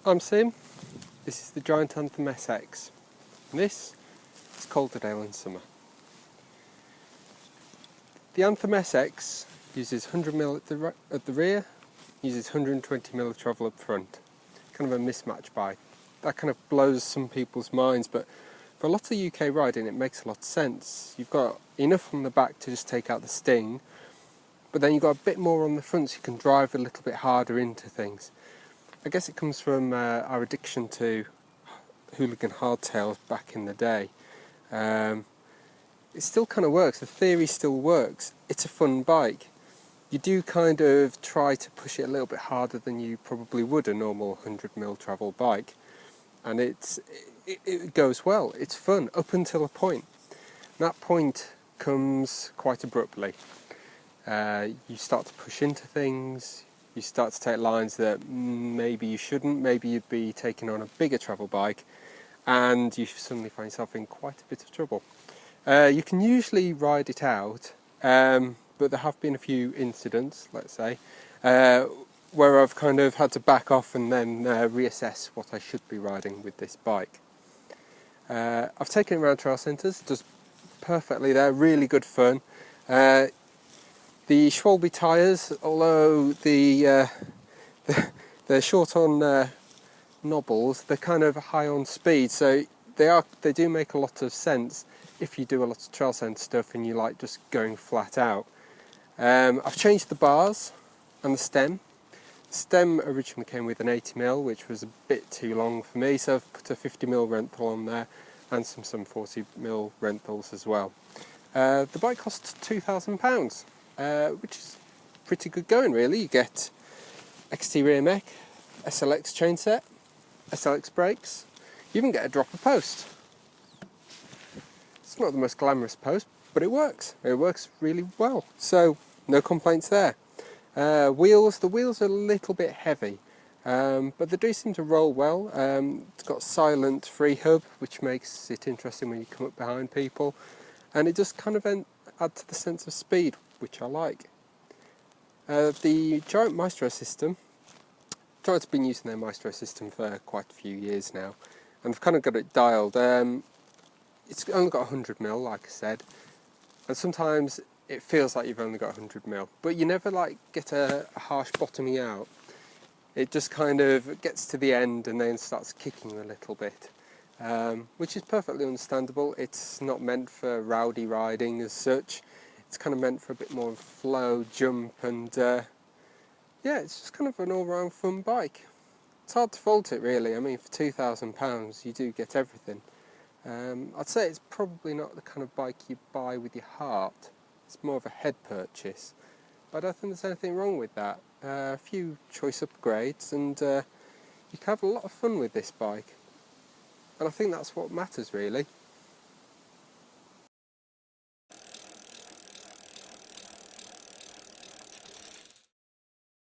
I'm Sim, this is the giant Anthem SX, and this is Calderdale in summer. The Anthem SX uses 100mm at the rear, uses 120mm of travel up front. Kind of a mismatch bike. That kind of blows some people's minds, but for a lot of UK riding it makes a lot of sense. You've got enough on the back to just take out the sting, but then you've got a bit more on the front so you can drive a little bit harder into things. I guess it comes from our addiction to hooligan hardtails back in the day. It still kind of works, the theory still works. It's a fun bike. You do kind of try to push it a little bit harder than you probably would a normal 100mm travel bike, and it goes well. It's fun up until a point. That point comes quite abruptly. You start to push into things. You start to take lines that maybe you shouldn't, maybe you'd be taking on a bigger travel bike, and you suddenly find yourself in quite a bit of trouble. You can usually ride it out, but there have been a few incidents, let's say, where I've kind of had to back off and then reassess what I should be riding with this bike. I've taken it around trail centres, it does perfectly there, really good fun. The Schwalbe tyres, although they're short on knobbles, they're kind of high on speed, so they do make a lot of sense if you do a lot of trail centre stuff and you like just going flat out. I've changed the bars and the stem. The stem originally came with an 80mm, which was a bit too long for me, so I've put a 50mm rental on there and some 40mm rentals as well. The bike costs £2,000. Which is pretty good going really. You get XT rear mech, SLX chainset, SLX brakes, you even get a dropper post. It's not the most glamorous post, but it works really well, so no complaints there. The wheels are a little bit heavy, but they do seem to roll well. It's got silent free hub, which makes it interesting when you come up behind people, and it just kind of add to the sense of speed, which I like. The Giant Maestro system, Giant's been using their Maestro system for quite a few years now, and I've kind of got it dialed. It's only got 100mm, like I said, and sometimes it feels like you've only got 100mm, but you never like get a harsh bottoming out. It just kind of gets to the end and then starts kicking a little bit, which is perfectly understandable. It's not meant for rowdy riding as such. It's kind of meant for a bit more flow, jump, and yeah, it's just kind of an all-round fun bike. It's hard to fault it really. I mean, for £2,000 you do get everything. I'd say it's probably not the kind of bike you buy with your heart. It's more of a head purchase, but I don't think there's anything wrong with that. A few choice upgrades and you can have a lot of fun with this bike, and I think that's what matters really.